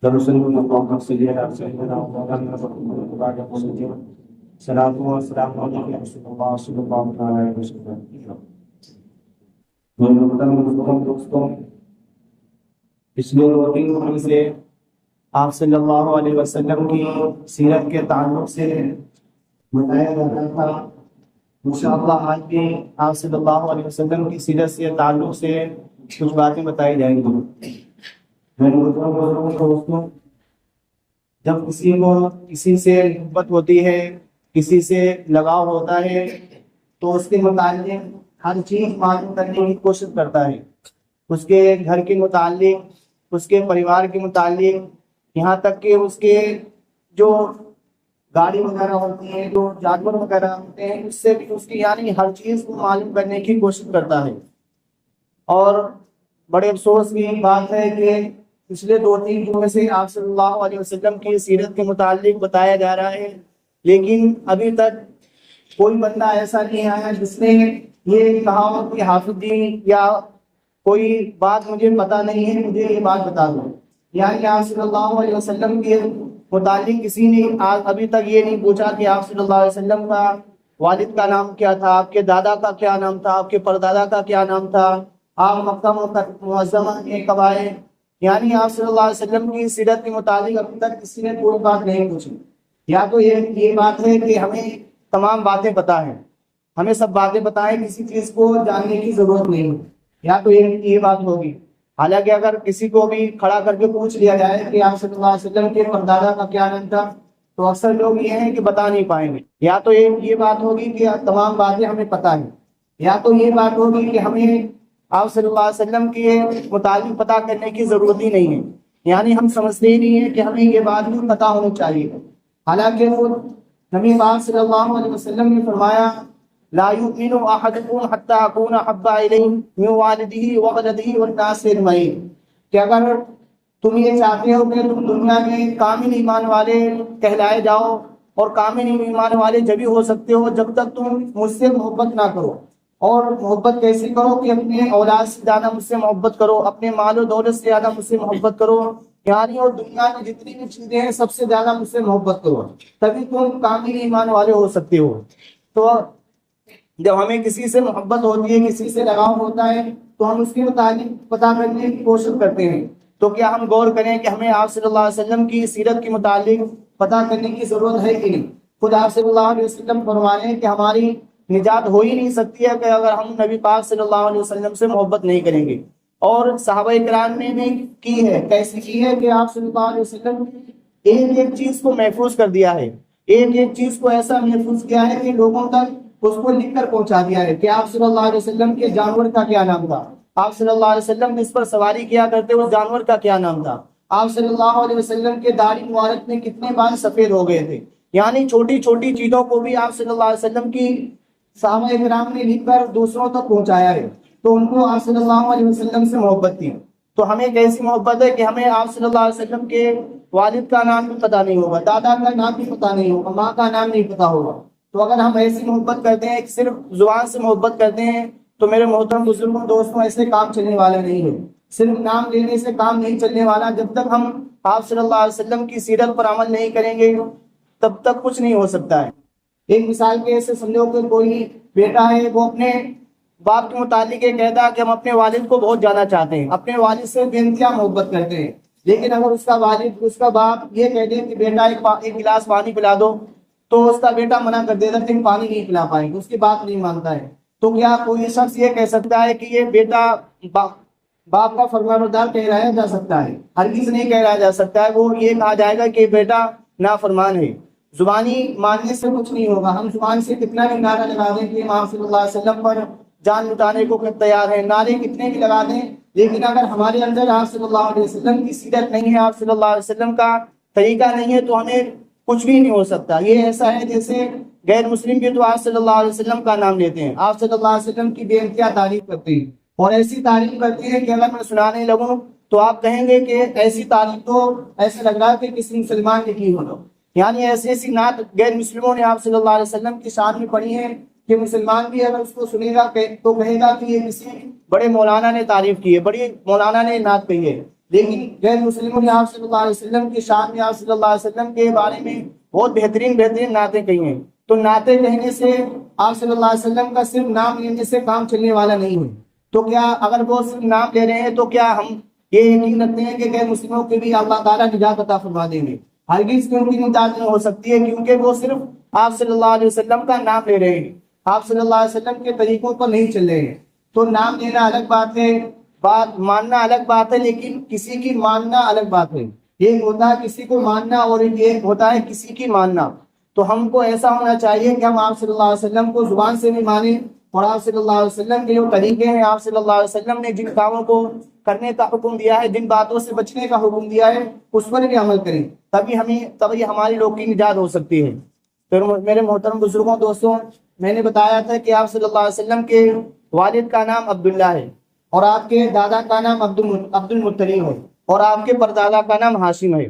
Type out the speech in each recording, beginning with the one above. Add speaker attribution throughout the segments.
Speaker 1: رسول اللهم صل على سيدنا مولانا محمد وعلى آله وسلم صلاۃ و سلام علیہ رسول اللہ صلی اللہ علیہ وسلم۔ میرے محترم دوستوں، پچھلے 2-3 دن سے آپ صلی اللہ علیہ وسلم کی سیرت کے تعلق سے بتایا جا رہا تھا۔ انشاءاللہ آج بھی آپ صلی اللہ علیہ وسلم کی سیرت سے تعلق سے کچھ باتیں بتائی جائیں گی۔ میرے محترم دوستوں، جب کسی کو کسی سے محبت ہوتی ہے، کسی سے لگاؤ ہوتا ہے، تو اس کے متعلق ہر چیز معلوم کرنے کی کوشش کرتا ہے، اس کے گھر کے متعلق، اس کے پریوار کے متعلق، یہاں تک کہ اس کے جو گاڑی وغیرہ ہوتی ہے، جو جانور وغیرہ ہوتے ہیں، اس سے بھی اس کی یعنی ہر چیز کو معلوم کرنے کی کوشش کرتا ہے۔ اور بڑے افسوس کی بات ہے کہ پچھلے 2-3 دنوں سے آپ صلی اللہ علیہ وسلم کی سیرت کے متعلق بتایا جا رہا ہے، لیکن ابھی تک کوئی بندہ ایسا نہیں آیا جس نے یہ کہا ہو کہ حافظ جی یا کوئی بات مجھے پتہ نہیں ہے، مجھے یہ بات بتا دو۔ یعنی آپ صلی اللہ علیہ وسلم کے متعلق کسی نے ابھی تک یہ نہیں پوچھا کہ آپ صلی اللہ علیہ وسلم کا والد کا نام کیا تھا، آپ کے دادا کا کیا نام تھا، آپ کے پردادا کا کیا نام تھا، آپ مکہ معظمہ میں کب آئے۔ یعنی آپ صلی اللہ علیہ وسلم کی سیرت کے متعلق ابھی تک کسی نے کوئی بات نہیں پوچھی۔ یا تو یہ بات ہے کہ ہمیں تمام باتیں پتہ ہیں، ہمیں سب باتیں پتہ ہیں، کسی چیز کو جاننے کی ضرورت نہیں ہے، یا تو یہ بات ہوگی۔ حالانکہ اگر کسی کو بھی کھڑا کر کے پوچھ لیا جائے کہ آپ صلی اللہ علیہ وسلم کے پردادا کا کیا نام تھا، تو اکثر لوگ یہ ہیں کہ بتا نہیں پائیں گے۔ یا تو یہ بات ہوگی کہ تمام باتیں ہمیں پتہ ہیں، یا تو یہ بات ہوگی کہ ہمیں آپ صلی اللہ علیہ وسلم کے متعلق پتہ کرنے کی ضرورت ہی نہیں ہے، یعنی ہم سمجھتے ہی نہیں ہیں کہ ہمیں یہ بات بھی پتہ ہونی چاہیے۔ حالانکہ وہ نبی پاک صلی اللہ علیہ وسلم نے فرمایا لا یؤمن احدکم حتی اکون احب الیہ من والدہ وولدہ والناس اجمعین، کہ اگر تم یہ چاہتے ہو کہ تم دنیا میں کامل ایمان والے کہلائے جاؤ، اور کامل ایمان والے جبھی ہو سکتے ہو جب تک تم مجھ سے محبت نہ کرو۔ اور محبت کیسے کرو کہ اپنے اولاد سے زیادہ مجھ سے محبت کرو، اپنے مال و دولت سے زیادہ مجھ سے محبت کرو، یعنی اور دنیا میں جتنی بھی چیزیں ہیں سب سے زیادہ مجھ سے محبت کرو، تبھی تم کامل ایمان والے ہو سکتے ہو۔ تو جب ہمیں کسی سے محبت ہوتی ہے، کسی سے لگاؤ ہوتا ہے، تو ہم اس کے متعلق پتہ کرنے کی کوشش کرتے ہیں۔ تو کیا ہم غور کریں کہ ہمیں آپ صلی اللہ علیہ وسلم کی سیرت کے متعلق پتہ کرنے کی ضرورت ہے کہ نہیں؟ خود آپ صلی اللہ علیہ وسلم فرما رہے ہیں کہ ہماری نجات ہو ہی نہیں سکتی ہے کہ اگر ہم نبی پاک صلی اللہ علیہ وسلم سے محبت نہیں کریں گے۔ اور صحابہ کرام نے بھی کی ہے، کیسے کی ہے کہ آپ صلی اللہ علیہ وسلم نے ایک ایک چیز کو محفوظ کر دیا ہے، ایک ایک چیز کو ایسا محفوظ کیا ہے کہ لوگوں تک اس کو لکھ کر پہنچا دیا ہے کہ آپ صلی اللہ علیہ وسلم کے جانور کا کیا نام تھا، آپ صلی اللہ علیہ وسلم اس پر سواری کیا کرتے اس جانور کا کیا نام تھا، آپ صلی اللہ علیہ وسلم کے داڑھی مبارک میں کتنے بال سفید ہو گئے تھے۔ یعنی چھوٹی چھوٹی چیزوں کو بھی آپ صلی اللہ علیہ وسلم کی صحابہ کرام نے لکھ کر دوسروں تک پہنچایا ہے، تو ان کو آپ صلی اللہ علیہ وسلم سے محبت تھی۔ تو ہمیں کیسی محبت ہے کہ ہمیں آپ صلی اللہ علیہ وسلم کے والد کا نام بھی پتہ نہیں ہوگا، دادا کا نام بھی پتہ نہیں ہوگا، ماں کا نام نہیں پتہ ہوگا۔ تو اگر ہم ایسی محبت کرتے ہیں، صرف زبان سے محبت کرتے ہیں، تو میرے محترم بزرگوں دوستوں ایسے کام چلنے والا نہیں ہے۔ صرف نام لینے سے کام نہیں چلنے والا، جب تک ہم آپ صلی اللہ علیہ وسلم کی سیرت پر عمل نہیں کریں گے تب تک کچھ نہیں ہو سکتا ہے۔ ایک مثال کے ایسے سمجھو کہ کوئی بیٹا ہے، وہ اپنے باپ کے متعلق یہ کہتا ہے کہ ہم اپنے والد کو بہت جانا چاہتے ہیں، اپنے والد سے بے انتہا محبت کرتے ہیں، لیکن اگر اس کا والد، اس کا باپ یہ کہہ دے کہ بیٹا ایک گلاس پانی پلا دو، تو اس کا بیٹا منع کر دیتا ہے کہ ہم پانی نہیں پلا پائیں گے، اس کی بات نہیں مانتا ہے۔ تو کیا کوئی شخص یہ کہہ سکتا ہے کہ یہ بیٹا باپ کا فرمانبردار کہلایا جا سکتا ہے؟ ہرگز نہیں کہلایا جا سکتا ہے۔ وہ یہ کہا جائے گا کہ بیٹا نافرمان ہے۔ زبانی ماننے سے کچھ نہیں ہوگا، ہم زبان سے کتنا بھی نعرہ لگا دیں کہ امام صلی اللہ علیہ وسلم پر جان لٹانے کو تیار ہے، نعرے کتنے بھی لگا دیں، لیکن اگر ہمارے اندر آپ صلی اللہ علیہ وسلم کی سیرت نہیں ہے، آپ صلی اللہ علیہ وسلم کا طریقہ نہیں ہے، تو ہمیں کچھ بھی نہیں ہو سکتا۔ یہ ایسا ہے جیسے غیر مسلم بھی تو آپ صلی اللہ علیہ وسلم کا نام لیتے ہیں، آپ صلی اللہ علیہ وسلم کی بے انتہا تعریف کرتے ہیں، اور ایسی تعریف کرتے ہیں کہ اگر میں سنانے لگوں تو آپ کہیں گے کہ ایسی تعریف تو ایسا لگ رہا ہے کہ کسی مسلمان نے کی ہو۔ یعنی ایسی ایسی نعت غیر مسلموں نے آپ صلی اللہ علیہ وسلم کی شان میں پڑھی ہے کہ مسلمان بھی اگر اس کو سنے گا تو کہے گا کہ یہ کسی بڑے مولانا نے تعریف کی ہے، بڑی مولانا نے نعت کہی ہے۔ لیکن غیر مسلموں نے آپ صلی اللہ علیہ وسلم کی شان میں آپ صلی اللہ علیہ وسلم کے بارے میں بہت بہترین نعتیں کہی ہیں. تو نعتیں کہنے سے آپ صلی اللہ علیہ وسلم کا صرف نام لینے سے کام چلنے والا نہیں ہے. تو کیا اگر وہ صرف نام لے رہے ہیں تو کیا ہم یہ یقین رکھتے ہیں کہ غیر مسلموں کے بھی اللہ تعالیٰ نجات عطا فرما دیں گے؟ ہرگز ان کی نجات نہیں ہو سکتی ہے، کیونکہ وہ صرف آپ صلی اللہ علیہ وسلم کا نام لے رہے ہیں، آپ صلی اللہ علیہ وسلم کے طریقوں پر نہیں چل رہے ہیں. تو نام لینا الگ بات ہے، بات ماننا الگ بات ہے، لیکن کسی کی ماننا الگ بات ہے. ایک ہوتا ہے کسی کو ماننا اور ایک ہوتا ہے کسی کی ماننا. تو ہم کو ایسا ہونا چاہیے کہ ہم آپ صلی اللہ علیہ وسلم کو زبان سے بھی مانیں، اور آپ صلی اللہ علیہ وسلم کے جو طریقے ہیں، آپ صلی اللہ علیہ وسلم نے جن کاموں کو کرنے کا حکم دیا ہے، جن باتوں سے بچنے کا حکم دیا ہے، اس پر بھی عمل کریں. تبھی ہماری لوگ کی نجات ہو سکتی ہے. پھر میرے محترم بزرگوں دوستوں، میں نے بتایا تھا کہ آپ صلی اللہ علیہ وسلم کے والد کا نام عبداللہ ہے، اور آپ کے دادا کا نام عبد المطلب ہے، اور آپ کے پردادا کا نام ہاشم ہے.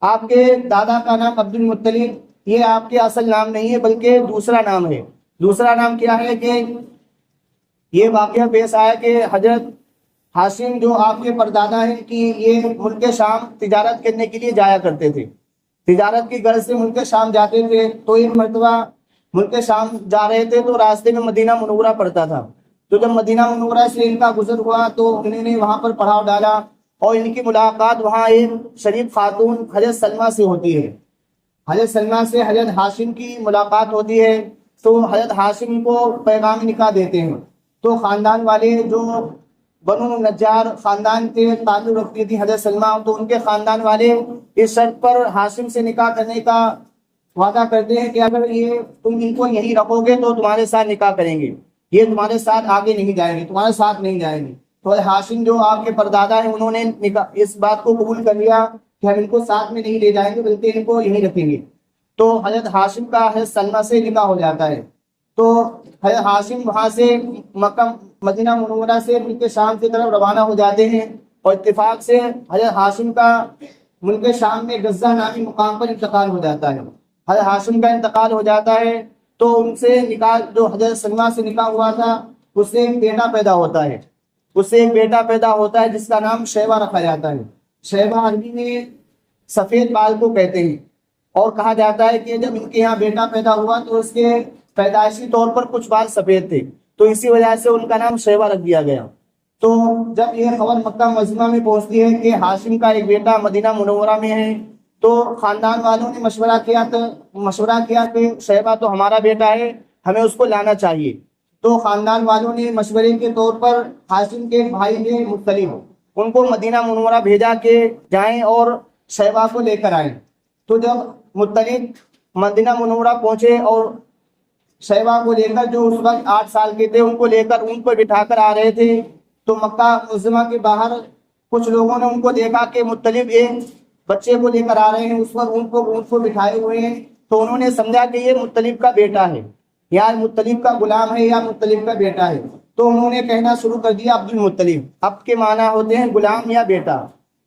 Speaker 1: آپ کے دادا کا نام عبد المطلب یہ آپ کے اصل نام نہیں ہے، بلکہ دوسرا نام ہے. دوسرا نام کیا ہے کہ یہ واقعہ پیش آیا کہ حضرت ہاشم جو آپ کے پردادا ہیں کہ یہ ملک شام تجارت کرنے کے لیے جایا کرتے تھے. تجارت کی غرض سے ملک شام جاتے تھے. تو ایک مرتبہ ملک شام جا رہے تھے تو راستے میں مدینہ منورہ پڑتا تھا. تو جب مدینہ منورہ سے ان کا گزر ہوا تو انہوں نے وہاں پر پڑاؤ ڈالا، اور ان کی ملاقات وہاں ایک شریف خاتون حضرت سلمہ سے ہوتی ہے. حضرت سلمہ سے حضرت ہاشم کی ملاقات ہوتی ہے. تو حضرت ہاشم کو پیغام نکاح دیتے ہیں. تو خاندان والے جو بنو نجار خاندان کے تعلق رکھتی تھی حضرت سلمہ، تو ان کے خاندان والے اس شرط پر ہاشم سے نکاح کرنے کا وعدہ کرتے ہیں کہ اگر یہ تم ان کو یہی رکھو گے تو تمہارے ساتھ نکاح کریں گے، یہ تمہارے ساتھ آگے نہیں جائیں گے، تمہارے ساتھ نہیں جائیں گے. تو ہاشم جو آپ کے پردادا ہیں انہوں نے اس بات کو قبول کر لیا کہ ہم ان کو ساتھ میں نہیں لے جائیں گے، بلکہ ان کو یہیں رکھیں گے. تو حضرت ہاشم کا حضرت سلمہ سے نکاح ہو جاتا ہے. تو حضرت ہاشم وہاں سے مکہ مدینہ منورہ سے ملک شام کی طرف روانہ ہو جاتے ہیں، اور اتفاق سے حضرت ہاشم کا ملک شام میں غزہ نامی مقام پر انتقال ہو جاتا ہے. حضرت ہاشم کا انتقال ہو جاتا ہے تو ان سے نکاح جو حضرت سلمہ سے نکاح ہوا تھا اس سے ایک بیٹا پیدا ہوتا ہے. اس سے ایک بیٹا پیدا ہوتا ہے جس کا نام شیبہ رکھا جاتا ہے. شیبہ عربی میں سفید بال کو کہتے ہیں، اور کہا جاتا ہے کہ جب ان کے یہاں بیٹا پیدا ہوا تو اس کے پیدائشی طور پر کچھ بال سفید تھے، تو اسی وجہ سے ان کا نام شیبہ رکھ دیا گیا. تو جب یہ خبر مکہ معظمہ میں پہنچتی ہے کہ ہاشم کا ایک بیٹا مدینہ منورہ میں ہے، تو خاندان والوں نے مشورہ کیا کہ شیبہ تو ہمارا بیٹا ہے، ہمیں اس کو لانا چاہیے. تو خاندان والوں نے مشورے کے طور پر ہاشم کے بھائی کے مطلب ان کو مدینہ منورہ بھیجا کہ جائیں اور شیبہ کو لے کر آئیں. تو جب مطلب مدینہ منورہ پہنچے اور شیبہ کو لے کر، جو اس وقت 8 سال کے تھے، ان کو لے کر ان کو بٹھا کر آ رہے تھے، تو مکہ معظمہ کے باہر کچھ لوگوں نے ان کو دیکھا کہ مطلب ایک بچے کو لے کر آ رہے ہیں، اس پر اونٹ کو بٹھائے ہوئے ہیں. تو انہوں نے سمجھا کہ یہ مطلب کا بیٹا ہے، یا مطلب کا غلام ہے، یا مطلب کا بیٹا ہے. تو انہوں نے کہنا شروع کر دیا عبد المطلب. اب کے معنی ہوتے ہیں غلام یا بیٹا.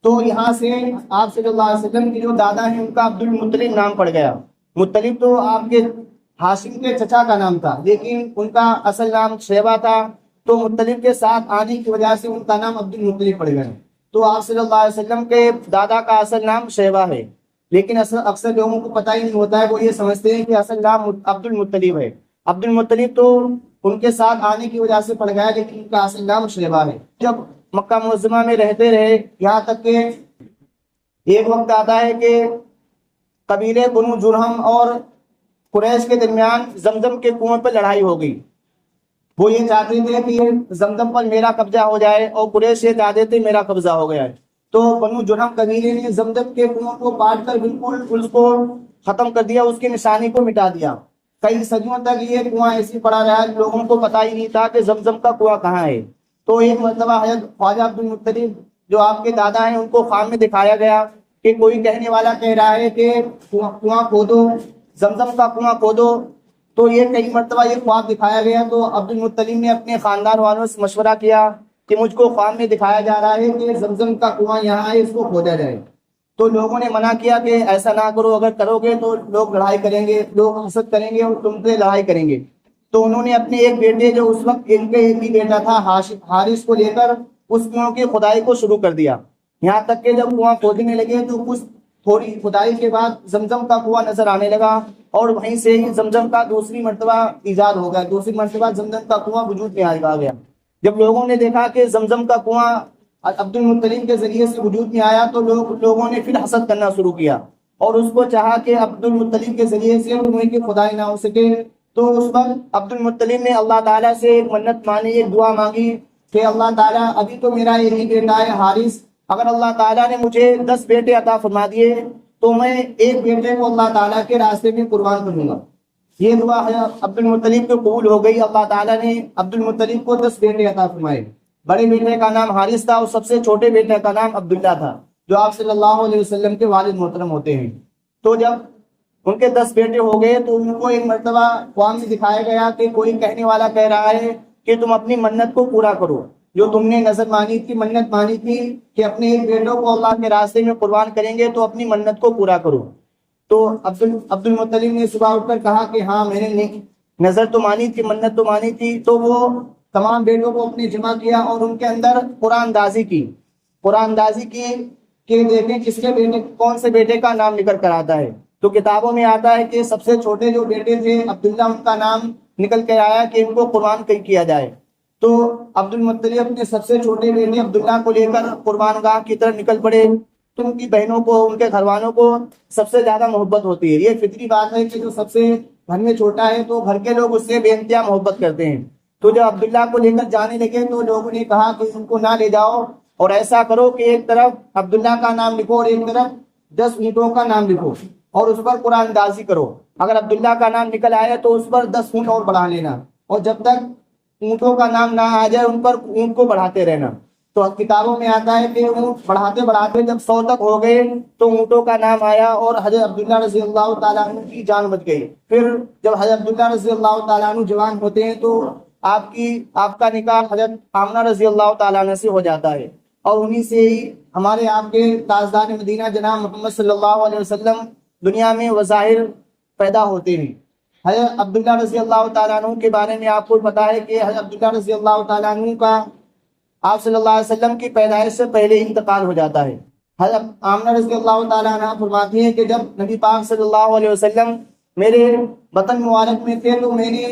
Speaker 1: تو یہاں سے آپ صلی اللہ علیہ وسلم کے جو دادا ہیں ان کا عبد المطلب نام پڑ گیا. مطلب تو آپ کے ہاشم کے چچا کا نام تھا، لیکن ان کا اصل نام شیبہ تھا. تو مطلب کے ساتھ آنے کی وجہ سے ان کا نام عبد المطلب پڑ گیا. تو آپ صلی اللہ علیہ وسلم کے دادا کا اصل نام شیبہ ہے، لیکن اکثر لوگوں کو پتہ ہی نہیں ہوتا ہے، وہ یہ سمجھتے ہیں کہ اصل نام عبد المطلب ہے. عبد المطلب تو ان کے ساتھ آنے کی وجہ سے پڑ گیا، لیکن ان کا اصل نام شیبہ ہے. جب مکہ معظمہ میں رہتے رہے، یہاں تک کہ ایک وقت آتا ہے کہ قبیلے بنو جرہم اور قریش کے درمیان زمزم کے کنویں پر لڑائی ہو گئی. وہ یہ چاہتے تھے کہ زمزم پر میرا قبضہ ہو جائے، اور قریش یہ چاہتے تھے میرا قبضہ ہو گیا ہے. تو بنو جرہم قبیلے نے زمزم کے کنویں کو کاٹ کر بالکل اس کو ختم کر دیا، اس کی نشانی کو مٹا دیا. کئی صدیوں تک یہ کنواں ایسی پڑا رہا، لوگوں کو پتہ ہی نہیں تھا کہ زمزم کا کنواں کہاں ہے. تو ایک مرتبہ حضرت خواجہ عبد المطلب جو آپ کے دادا ہیں ان کو خواب میں دکھایا گیا کہ کوئی کہنے والا کہہ رہا ہے کہ کنواں کھودو، زمزم کا کنواں کھودو. تو یہ کئی مرتبہ یہ خواب دکھایا گیا. تو عبد المطلب نے اپنے خاندان والوں سے مشورہ کیا کہ مجھ کو خواب میں دکھایا جا رہا ہے کہ زمزم کا کنواں یہاں ہے، اس کو کھودا جائے. تو لوگوں نے منع کیا کہ ایسا نہ کرو، اگر کرو گے تو لوگ لڑائی کریں گے، لوگ حسد کریں گے اور تم سے لڑائی کریں گے. تو انہوں نے اپنے ایک بیٹے جو اس وقت ان کے ایک ہی بیٹا تھا حارث کو لے کر اس کنویں کی کھدائی کو شروع کر دیا.
Speaker 2: یہاں تک کہ جب کنواں کھودنے لگے تو کچھ تھوڑی کھدائی کے بعد زمزم کا کنواں نظر آنے لگا، اور وہیں سے ہی زمزم کا دوسری مرتبہ ایجاد ہو گیا، دوسری مرتبہ زمزم کا کنواں وجود میں آ گیا۔ جب لوگوں نے دیکھا کہ زمزم کا کنواں عبد المطلب کے ذریعے سے وجود میں آیا تو لوگوں نے پھر حسد کرنا شروع کیا، اور اس کو چاہا کہ عبد المطلب کے ذریعے سے کنویں کی کھدائی نہ ہو سکے۔ تو اس وقت عبد المطلب نے اللہ تعالیٰ سے ایک منت مانی، ایک دعا مانگی کہ اللہ تعالیٰ ابھی تو میرا ایک ہی بیٹا ہے حارث، اگر اللہ تعالیٰ نے مجھے 10 بیٹے عطا فرما دیے تو میں ایک بیٹے کو اللہ تعالیٰ کے راستے میں قربان کروں گا۔ یہ دعا عبد المطلب کو قبول ہو گئی، اللہ تعالیٰ نے عبد المطلب کو 10 بیٹے عطا فرمائے۔ بڑے بیٹے کا نام حارث تھا اور سب سے چھوٹے بیٹے کا نام عبداللہ تھا، جو آپ صلی اللہ علیہ وسلم کے والد محترم ہوتے ہیں۔ تو جب ان کے 10 بیٹے ہو گئے تو ان کو ایک مرتبہ قوم میں دکھایا گیا کہ کوئی کہنے والا کہہ رہا ہے کہ تم اپنی منت کو پورا کرو، جو تم نے نظر مانی تھی، منت مانی تھی کہ اپنے ایک بیٹوں کو اللہ کے راستے میں قربان کریں گے، تو اپنی منت کو پورا کرو۔ تو عبد المطلب نے صبح اٹھ کر کہا کہ ہاں میں نے نظر تو مانی تھی، منت تو مانی تھی۔ تو وہ تمام بیٹوں کو اپنے جمع کیا اور ان کے اندر قرآن اندازی کی کہ دیکھیں کس کے بیٹے، کون سے بیٹے کا نام نکل کر آتا ہے۔ تو کتابوں میں آتا ہے کہ سب سے چھوٹے جو بیٹے تھے عبداللہ، ان کا نام نکل کے آیا کہ ان کو قربان کیا جائے۔ تو عبد المطلب اپنے سب سے چھوٹے بیٹے عبداللہ کو لے کر قربان گاہ کی طرف نکل پڑے۔ تو ان کی بہنوں کو، ان کے گھر والوں کو سب سے زیادہ محبت ہوتی ہے۔ یہ فطری بات ہے کہ جو سب سے گھر میں چھوٹا ہے تو گھر کے لوگ اس سے بے انتہا محبت کرتے ہیں۔ تو جب عبداللہ کو لے کر جانے لگے تو لوگوں نے کہا کہ ان کو نہ لے جاؤ، اور ایسا کرو کہ ایک طرف عبداللہ کا نام لکھو اور ایک طرف 10 اونٹوں کا نام لکھو اور اس پر قرآن اندازی کرو۔ اگر عبداللہ کا نام نکل آئے تو اس پر 10 اونٹ اور بڑھا لینا، اور جب تک اونٹوں کا نام نہ آ جائے ان پر اونٹ کو بڑھاتے رہنا۔ تو کتابوں میں آتا ہے کہ اونٹ بڑھاتے بڑھاتے جب 100 تک ہو گئے تو اونٹوں کا نام آیا اور حضرت عبداللہ رضی اللہ تعالیٰ عنہ کی جان بچ گئی۔ پھر جب حضرت عبداللہ رضی اللہ تعالیٰ عنہ جوان ہوتے ہیں تو آپ کا نکاح حضرت آمنہ رضی اللہ تعالیٰ عنہ سے ہو جاتا ہے، اور انہی سے ہی ہمارے آپ کے تاجدار مدینہ جناب محمد صلی اللہ علیہ وسلم دنیا میں وظاہر پیدا ہوتے ہیں۔ حضرت عبداللہ رضی اللہ تعالیٰ عنہ کے بارے میں آپ کو پتا ہے کہ حضرت عبداللہ رضی اللہ تعالیٰ عنہ کا آپ صلی اللہ علیہ وسلم کی پیدائش سے پہلے انتقال ہو جاتا ہے۔ حضرت آمنہ رضی اللہ تعالیٰ عنہ فرماتی ہیں کہ جب نبی پاک صلی اللہ علیہ وسلم میرے وطن مبارک میں تھے تو میں نے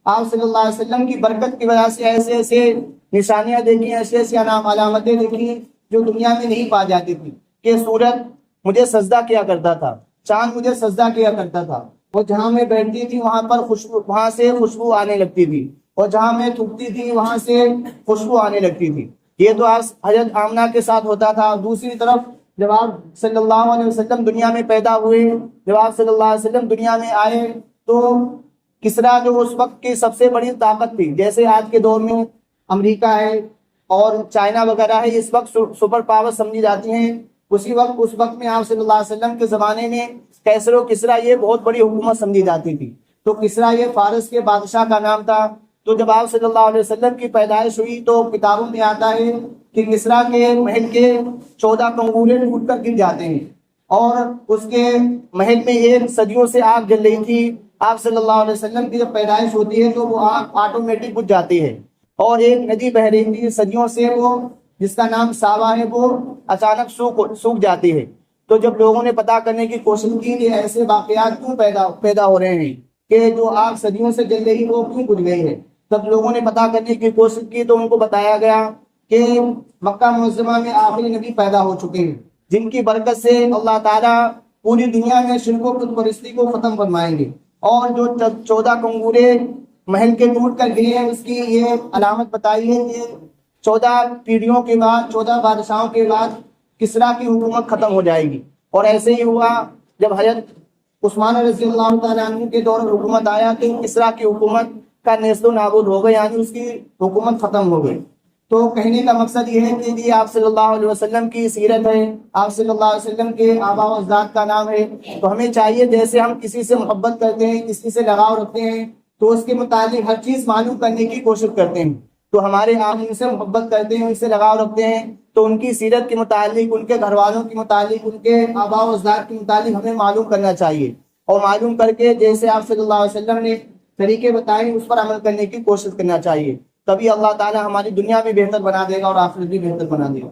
Speaker 2: آپ صلی اللہ علیہ وسلم کی برکت کی وجہ سے ایسے ایسے نشانیاں دیکھی، ایسے ایسی علامتیں دیکھی جو دنیا میں نہیں پا جاتی تھی، کہ سورج مجھے سجدہ کیا کرتا تھا، چاند مجھے سجدہ کیا کرتا تھا، اور جہاں میں بیٹھتی تھی وہاں سے خوشبو آنے لگتی تھی، اور جہاں میں تھوکتی تھی وہاں سے خوشبو آنے لگتی تھی۔ یہ تو حضرت آمنہ کے ساتھ ہوتا تھا۔ دوسری طرف جب آپ صلی اللہ علیہ وسلم دنیا میں پیدا ہوئے، جب آپ صلی اللہ علیہ وسلم دنیا میں آئے تو کسرا جو اس وقت کی سب سے بڑی طاقت تھی، جیسے آج کے دور میں امریکہ ہے اور چائنا وغیرہ ہے، اس وقت سپر پاور سمجھی جاتی ہیں، اس وقت میں آپ صلی اللہ علیہ وسلم کے زمانے میں کیسر و کسرا یہ بہت بڑی حکومت سمجھی جاتی تھی۔ تو کسرا یہ فارس کے بادشاہ کا نام تھا۔ تو جب آپ صلی اللہ علیہ وسلم کی پیدائش ہوئی تو کتابوں میں آتا ہے کہ کسرا کے محل کے 14 کنگورے ٹوٹ کر گر جاتے ہیں، اور اس کے محل میں ایک صدیوں سے آگ جل رہی تھی۔ آپ صلی اللہ علیہ وسلم کی جب پیدائش ہوتی ہے تو وہ آگ آٹومیٹک بجھ جاتی ہے، اور ایک ندی بہ رہی تھی صدیوں سے، وہ جس کا نام ساوا ہے، وہ اچانک سوکھ جاتی ہے۔ تو جب لوگوں نے پتا کرنے کی کوشش کی کہ ایسے واقعات کیوں پیدا ہو رہے ہیں کہ جو آگ صدیوں سے جل رہی وہ کیوں بجھ گئی ہے، تب لوگوں نے پتا کرنے کی کوشش کی تو ان کو بتایا گیا کہ مکہ معظمہ میں آخری نبی پیدا ہو چکے ہیں، جن کی برکت سے اللہ تعالیٰ پوری دنیا میں شرک و بت پرستی کو ختم فرمائیں گے۔ اور جو 14 کنگورے محل کے ٹوٹ کر گئے ہیں، اس کی یہ علامت بتائی ہے کہ 14 پیڑھیوں کے بعد، 14 بادشاہوں کے بعد کسرا کی حکومت ختم ہو جائے گی۔ اور ایسے ہی ہوا، جب حضرت عثمان رضی اللہ تعالیٰ عنہ کے دور میں حکومت آیا تو کسرا کی حکومت کا نیست و نابود ہو گئی، یعنی اس کی حکومت ختم ہو گئی۔ تو کہنے کا مقصد یہ ہے کہ یہ آپ صلی اللہ علیہ وسلم کی سیرت ہے، آپ صلی اللہ علیہ وسلم کے آباء و اجداد کا نام ہے۔ تو ہمیں چاہیے جیسے ہم کسی سے محبت کرتے ہیں، کسی سے لگاؤ رکھتے ہیں، تو اس کے متعلق ہر چیز معلوم کرنے کی کوشش کرتے ہیں۔ تو ہمارے آپ ان سے محبت کرتے ہیں، ان سے لگاؤ رکھتے ہیں، تو ان کی سیرت کے متعلق، ان کے گھر والوں کے متعلق، ان کے آباء و اجداد کے متعلق ہمیں معلوم کرنا چاہیے، اور معلوم کر کے جیسے آپ صلی اللہ علیہ وسلم نے طریقے بتائے اس پر عمل کرنے کی کوشش کرنا چاہیے۔ تبھی اللہ تعالیٰ ہماری دنیا بھی بہتر بنا دے گا اور آخرت بھی بہتر بنا دے گا۔